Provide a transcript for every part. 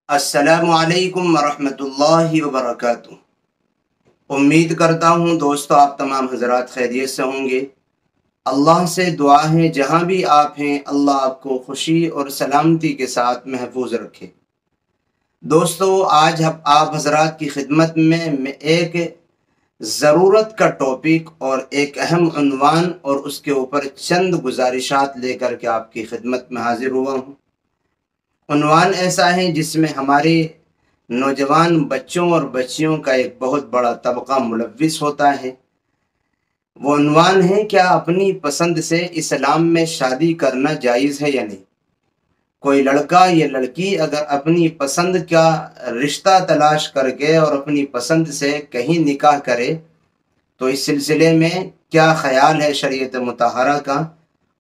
अस्सलामु अलैकुम वरहमतुल्लाहि वबरकातुह। उम्मीद करता हूँ दोस्तों आप तमाम हजरात खैरियत से होंगे। अल्लाह से दुआ है जहाँ भी आप हैं अल्लाह आपको खुशी और सलामती के साथ महफूज रखे। दोस्तों आज आप हजरात की खिदमत में मैं एक ज़रूरत का टॉपिक और एक अहम उन्वान और उसके ऊपर चंद गुजारिशात लेकर के आपकी खिदमत में हाजिर हुआ हूँ। उन्वान ऐसा है जिसमें हमारे नौजवान बच्चों और बच्चियों का एक बहुत बड़ा तबका मुलव्विस होता है। वो उन्वान है, क्या अपनी पसंद से इस्लाम में शादी करना जायज़ है या नहीं। कोई लड़का या लड़की अगर अपनी पसंद का रिश्ता तलाश करके और अपनी पसंद से कहीं निकाह करे तो इस सिलसिले में क्या ख्याल है शरीयत मुतहरा का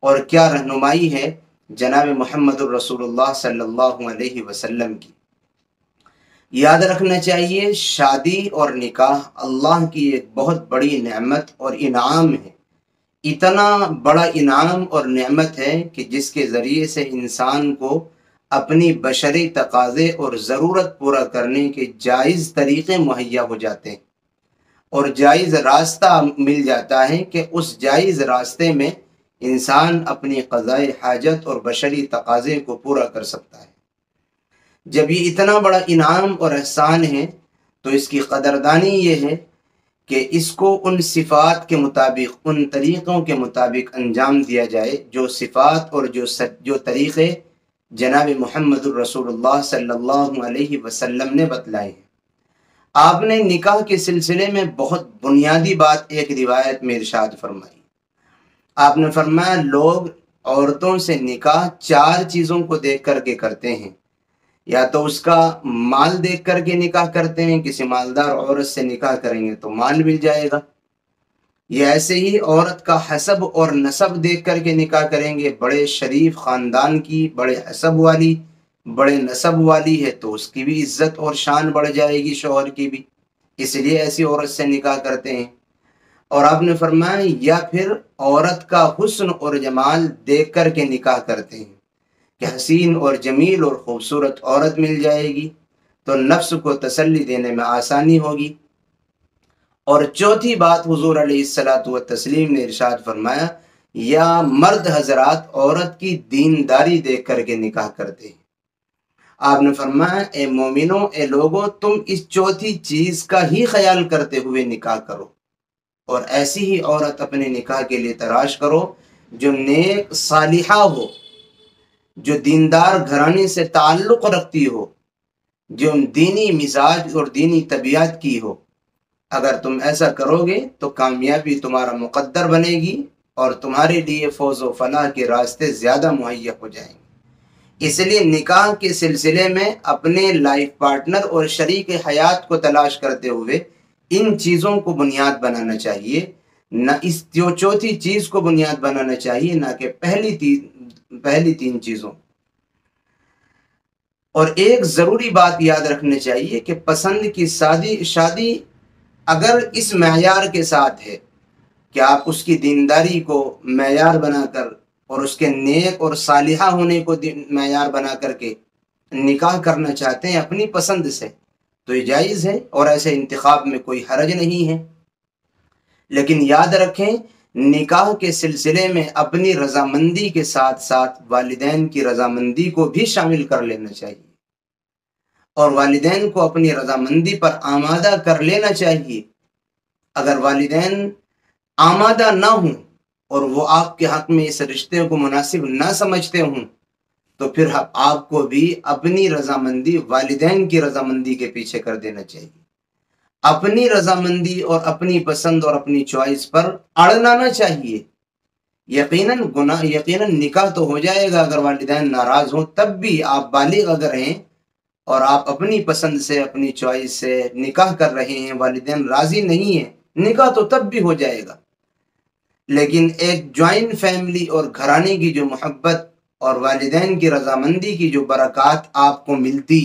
और क्या रहनुमाई है जनाब मुहम्मदुर रसूलुल्लाह सल्लल्लाहु अलैहि वसल्लम की। याद रखना चाहिए शादी और निकाह अल्लाह की एक बहुत बड़ी नेमत और इनाम है। इतना बड़ा इनाम और नेमत है कि जिसके ज़रिए से इंसान को अपनी बशरी तकाज़े और ज़रूरत पूरा करने के जायज़ तरीक़े मुहैया हो जाते हैं और जायज़ रास्ता मिल जाता है कि उस जायज़ रास्ते में इंसान अपनी क़ज़ाए हाजत और बशरी तकाज़े को पूरा कर सकता है। जब ये इतना बड़ा इनाम और एहसान है तो इसकी कदरदानी ये है कि इसको उन सिफ़ात के मुताबिक, उन तरीक़ों के मुताबिक अंजाम दिया जाए जो सिफ़ात और जो तरीक़े जनाब मुहम्मदुर रसूलुल्लाह सल्लल्लाहु अलैहि वसल्लम ने बतलाए हैं। आपने निकाह के सिलसिले में बहुत बुनियादी बात एक रिवायत में इरशाद फरमाई। आपने फरमाया लोग औरतों से निकाह चार चीज़ों को देख करके करते हैं। या तो उसका माल देख करके निकाह करते हैं, किसी मालदार औरत से निकाह करेंगे तो माल मिल जाएगा। या ऐसे ही औरत का हसब और नसब देख करके निकाह करेंगे, बड़े शरीफ ख़ानदान की, बड़े हसब वाली, बड़े नसब वाली है तो उसकी भी इज्जत और शान बढ़ जाएगी, शौहर की भी, इसलिए ऐसी औरत से निकाह करते हैं। और आपने फरमाया या फिर औरत का हुस्न और जमाल देख कर के निकाह करते हैं कि हसीन और जमील और ख़ूबसूरत औरत मिल जाएगी तो नफ्स को तसल्ली देने में आसानी होगी। और चौथी बात हुज़ूर अलैहिस्सलातु व तस्लीम ने इरशाद फरमाया या मर्द हजरात औरत की दीनदारी देख कर के निकाह करते हैं। आपने फरमाया ए मोमिनो, ए लोगो, तुम इस चौथी चीज़ का ही ख्याल करते हुए निकाह करो और ऐसी ही औरत अपने निकाह के लिए तलाश करो जो नेक सालिहा हो, जो दीनदार घराने से ताल्लुक़ रखती हो, जो दीनी मिजाज और दीनी तबीयत की हो। अगर तुम ऐसा करोगे तो कामयाबी तुम्हारा मुक़द्दर बनेगी और तुम्हारे लिए फ़ौज़ व फलाह के रास्ते ज़्यादा मुहैया हो जाएंगे। इसलिए निकाह के सिलसिले में अपने लाइफ पार्टनर और शरीक हयात को तलाश करते हुए इन चीज़ों को बुनियाद बनाना चाहिए, न इस जो चौथी चीज़ को बुनियाद बनाना चाहिए, ना कि पहली तीन चीज़ों। और एक ज़रूरी बात याद रखनी चाहिए कि पसंद की शादी अगर इस मैयार के साथ है कि आप उसकी दीनदारी को मैयार बनाकर और उसके नेक और सालिहा होने को मैयार बना करके निकाह करना चाहते हैं अपनी पसंद से तो ये जायज़ है और ऐसे इंतखाब में कोई हरज नहीं है। लेकिन याद रखें निकाह के सिलसिले में अपनी रजामंदी के साथ साथ वालिदैन की रजामंदी को भी शामिल कर लेना चाहिए और वालिदैन को अपनी रजामंदी पर आमादा कर लेना चाहिए। अगर वालिदैन आमादा ना हों और वो आपके हक में इस रिश्ते को मुनासिब ना समझते हों तो फिर आपको भी अपनी रजामंदी वालिदैन की रजामंदी के पीछे कर देना चाहिए। अपनी रजामंदी और अपनी पसंद और अपनी चॉइस पर अड़ना ना चाहिए। यकीनन निकाह तो हो जाएगा अगर वालिदैन नाराज हों, तब भी आप बालिग अगर हैं और आप अपनी पसंद से अपनी चॉइस से निकाह कर रहे हैं, वालिदैन राजी नहीं है, निकाह तो तब भी हो जाएगा। लेकिन एक जॉइंट फैमिली और घराने की जो मोहब्बत और वालिदैन की रजामंदी की जो बरक़ात आपको मिलती,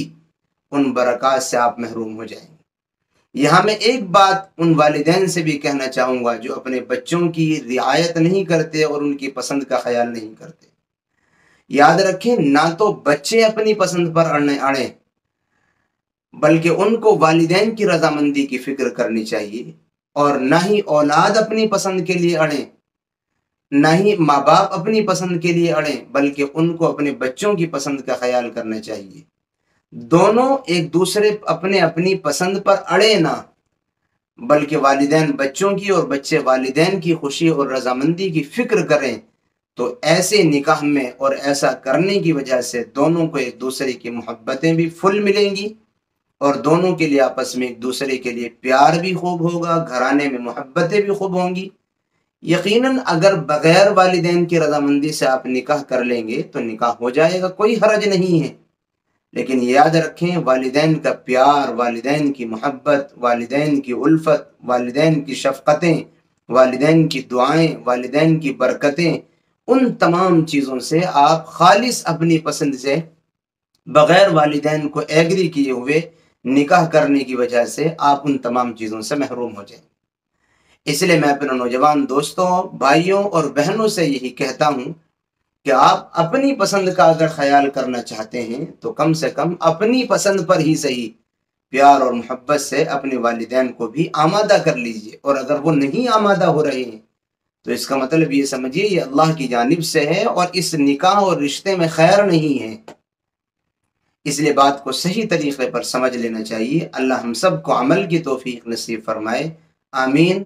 उन बरक़ात से आप महरूम हो जाएंगे। यहाँ मैं एक बात उन वालिदैन से भी कहना चाहूँगा जो अपने बच्चों की रियायत नहीं करते और उनकी पसंद का ख्याल नहीं करते। याद रखें, ना तो बच्चे अपनी पसंद पर अड़े بلکہ ان کو والدین کی رضامندی کی فکر کرنی چاہیے، اور نہ ہی اولاد اپنی پسند کے لیے اڑیں، نہ ہی ماں باپ اپنی پسند کے لیے اڑیں، بلکہ ان کو اپنے بچوں کی پسند کا خیال کرنا چاہیے۔ دونوں ایک دوسرے اپنے اپنی پسند پر اڑے نہ، بلکہ والدین بچوں کی اور بچے والدین کی خوشی اور رضامندی کی فکر کریں، تو ایسے نکاح میں اور ایسا کرنے کی وجہ سے دونوں کو ایک دوسرے کی محبتیں بھی فل ملیں گی، اور دونوں کے لیے آپس میں ایک دوسرے کے لیے پیار بھی خوب ہوگا، گھرانے میں محبتیں بھی خوب ہوں گی۔ یقیناً اگر بغیر والدین کی رضامندی سے آپ نکاح کر لیں گے تو نکاح ہو جائے گا، کوئی حرج نہیں ہے، لیکن یاد رکھیں والدین کا پیار، والدین کی محبت، والدین کی الفت، والدین کی شفقتیں، والدین کی دعائیں، والدین کی برکتیں، ان تمام چیزوں سے آپ خالص اپنی پسند سے بغیر والدین کو ایگری کیے ہوئے نکاح کرنے کی وجہ سے آپ ان تمام چیزوں سے محروم ہو جائیں۔ اس لیے میں اپنے نوجوان دوستوں، بھائیوں اور بہنوں سے یہی کہتا ہوں کہ آپ اپنی پسند کا اگر خیال کرنا چاہتے ہیں تو کم سے کم اپنی پسند پر ہی صحیح پیار اور محبت سے اپنے والدین کو بھی آمادہ کر لیجئے، اور اگر وہ نہیں آمادہ ہو رہے ہیں تو اس کا مطلب یہ سمجھیے یہ اللہ کی جانب سے ہے، اور اس نکاح اور رشتے میں خیر نہیں ہے۔ اس لیے بات کو صحیح طریقے پر سمجھ لینا چاہیے۔ اللہ ہم سب کو عمل کی توفیق نصیب فرمائے، آمین۔